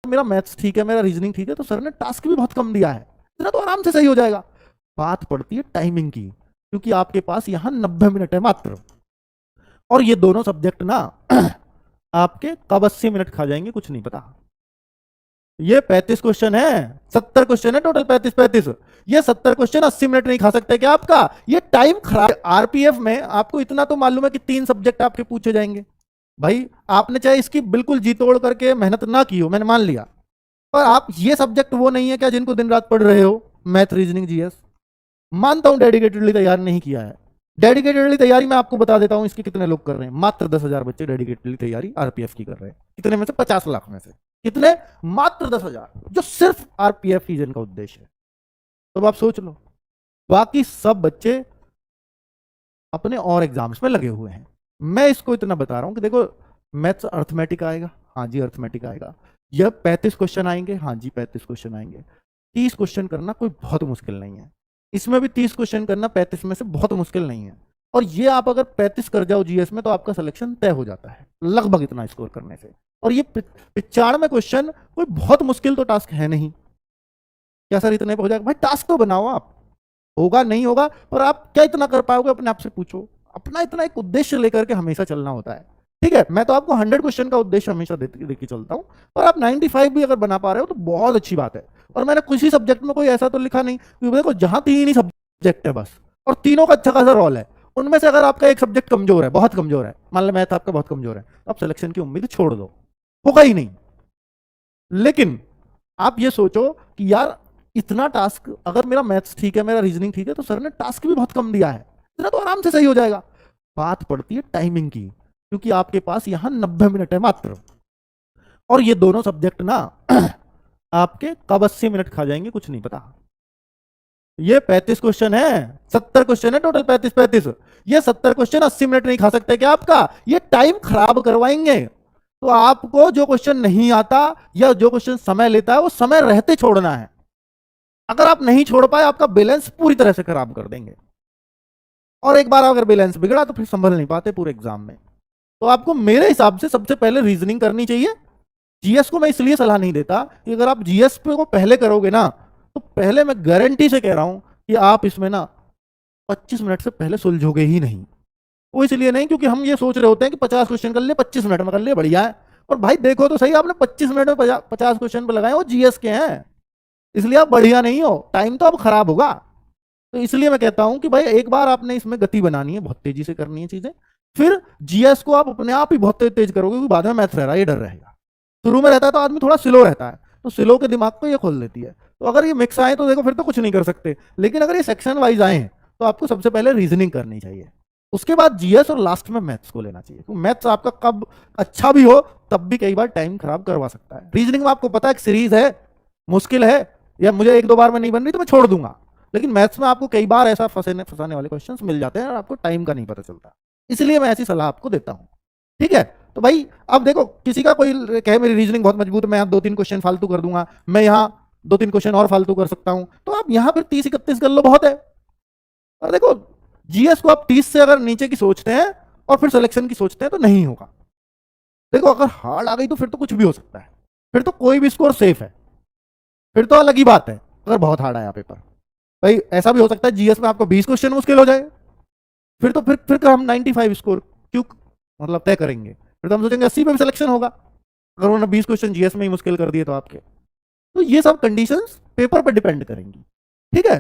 मेरा मैथ्स ठीक है, मेरा रीजनिंग ठीक है, तो सर ने टास्क भी बहुत कम दिया है, इतना तो आराम से सही हो जाएगा। बात पड़ती है टाइमिंग की, क्योंकि आपके पास यहां 90 मिनट है मात्र, और ये दोनों सब्जेक्ट ना आपके कब 80 मिनट खा जाएंगे कुछ नहीं पता। ये 35 क्वेश्चन है, 70 क्वेश्चन है टोटल, 35 ये 70 क्वेश्चन 80 मिनट नहीं खा सकते क्या आपका? ये टाइम खराब। आरपीएफ में आपको इतना तो मालूम है कि 3 सब्जेक्ट आपके पूछे जाएंगे। भाई आपने चाहे इसकी बिल्कुल जी तोड़ करके मेहनत ना की हो, मैंने मान लिया, पर आप ये सब्जेक्ट वो नहीं है क्या जिनको दिन रात पढ़ रहे हो? Math, reasoning, GS. मानता हूं डेडिकेटेडली तैयार नहीं किया है। डेडिकेटेडली तैयारी मैं आपको बता देता हूं इसकी कितने लोग कर रहे हैं। मात्र 10,000 बच्चे डेडिकेटेडली तैयारी आरपीएफ की कर रहे हैं। कितने में से? 50 लाख में से कितने? मात्र 10,000, जो सिर्फ आरपीएफ रीजन का उद्देश्य है। तो आप सोच लो, बाकी सब बच्चे अपने और एग्जाम्स में लगे हुए हैं। मैं इसको इतना बता रहा हूं कि देखो, मैथ्स अर्थमेटिक आएगा, हाँ जी अर्थमेटिक आएगा। यह 35 क्वेश्चन आएंगे, हाँ जी 35 क्वेश्चन आएंगे। 30 क्वेश्चन करना कोई बहुत मुश्किल नहीं है, इसमें भी 30 क्वेश्चन करना 35 में से बहुत मुश्किल नहीं है। और ये आप अगर 35 कर जाओ जीएस में तो आपका सिलेक्शन तय हो जाता है लगभग इतना स्कोर करने से। और ये 95 क्वेश्चन कोई बहुत मुश्किल तो टास्क है नहीं। क्या सर इतने पे हो जाएगा? भाई टास्क तो बनाओ आप, होगा नहीं होगा, पर आप क्या इतना कर पाओगे अपने आप से पूछो। अपना इतना एक उद्देश्य लेकर के हमेशा चलना होता है, ठीक है। मैं तो आपको 100 क्वेश्चन का उद्देश्य हमेशा देके चलता हूं, और आप 95 भी अगर बना पा रहे हो तो बहुत अच्छी बात है। और मैंने किसी सब्जेक्ट में कोई ऐसा तो लिखा नहीं, क्योंकि देखो जहां 3 ही सब्जेक्ट है बस, और तीनों का अच्छा खासा रोल है, उनमें से अगर आपका एक सब्जेक्ट कमजोर है, बहुत कमजोर है, मान लो मैथ आपका बहुत कमजोर है, तो आप सिलेक्शन की उम्मीद छोड़ दो, होगा ही नहीं। लेकिन आप ये सोचो कि यार इतना टास्क, अगर मेरा मैथ्स ठीक है, मेरा रीजनिंग ठीक है, तो सर ने टास्क भी बहुत कम दिया है, इतना तो आराम से सही हो जाएगा। बात पड़ती है टाइमिंग की, क्योंकि आपके पास यहां 90 मिनट है मात्र, और ये दोनों सब्जेक्ट ना आपके कब 80 मिनट खा जाएंगे कुछ नहीं पता। ये 35 क्वेश्चन है, 70 क्वेश्चन है टोटल, 35 ये 70 क्वेश्चन 80 मिनट नहीं खा सकते क्या आपका? ये टाइम खराब करवाएंगे। तो आपको जो क्वेश्चन नहीं आता या जो क्वेश्चन समय लेता है वो समय रहते छोड़ना है। अगर आप नहीं छोड़ पाए, आपका बैलेंस पूरी तरह से खराब कर देंगे, और एक बार अगर बैलेंस बिगड़ा तो फिर संभल नहीं पाते पूरे एग्जाम में। तो आपको मेरे हिसाब से सबसे पहले रीजनिंग करनी चाहिए। जीएस को मैं इसलिए सलाह नहीं देता कि अगर आप जीएस को पहले करोगे ना, तो पहले मैं गारंटी से कह रहा हूं कि आप इसमें ना 25 मिनट से पहले सुलझोगे ही नहीं। वो इसलिए नहीं क्योंकि हम ये सोच रहे होते हैं कि 50 क्वेश्चन कर ले, 25 मिनट में कर ले, बढ़िया है। और भाई देखो तो सही, आपने 25 मिनट में 50 क्वेश्चन पे लगाए, वो जीएस के हैं, इसलिए आप बढ़िया नहीं हो, टाइम तो अब खराब होगा। तो इसलिए मैं कहता हूं कि भाई एक बार आपने इसमें गति बनानी है, बहुत तेजी से करनी है चीजें, फिर जीएस को आप अपने आप ही बहुत तेज करोगे, क्योंकि बाद में मैथ रह रहा है, ये डर रहेगा। शुरू में रहता है तो आदमी थोड़ा स्लो रहता है, तो स्लो के दिमाग को ये खोल देती है। तो अगर ये मिक्स आए तो देखो फिर तो कुछ नहीं कर सकते, लेकिन अगर ये सेक्शन वाइज आए तो आपको सबसे पहले रीजनिंग करनी चाहिए, उसके बाद जीएस, और लास्ट में मैथ्स को लेना चाहिए। तो मैथ्स आपका कब अच्छा भी हो तब भी कई बार टाइम खराब करवा सकता है। रीजनिंग में आपको पता है सीरीज है, मुश्किल है, या मुझे 1-2 बार में नहीं बन रही तो मैं छोड़ दूंगा, लेकिन मैथ्स में आपको कई बार ऐसा फंसाने वाले क्वेश्चंस मिल जाते हैं और आपको टाइम का नहीं पता चलता, इसलिए मैं ऐसी सलाह आपको देता हूं, ठीक है। तो भाई अब देखो, किसी का कोई कहे मेरी रीजनिंग बहुत मजबूत है, मैं यहाँ 2-3 क्वेश्चन फालतू कर दूंगा, मैं यहाँ 2-3 क्वेश्चन और फालतू कर सकता हूं, तो आप यहाँ फिर 30-31 कर लो, बहुत है। और देखो जीएस को आप 30 से अगर नीचे की सोचते हैं और फिर सिलेक्शन की सोचते हैं तो नहीं होगा। देखो अगर हार्ड आ गई तो फिर तो कुछ भी हो सकता है, फिर तो कोई भी स्कोर सेफ है, फिर तो अलग ही बात है। अगर बहुत हार्ड आया पेपर, भाई ऐसा भी हो सकता है जीएस में आपको 20 क्वेश्चन मुश्किल हो जाए, फिर तो फिर हम 95 स्कोर क्यों मतलब तय करेंगे, फिर तो हम सोचेंगे 80 पे भी सिलेक्शन होगा, अगर उन्होंने 20 क्वेश्चन जीएस में ही मुश्किल कर दिए तो आपके। तो ये सब कंडीशंस पेपर पर डिपेंड करेंगी, ठीक है।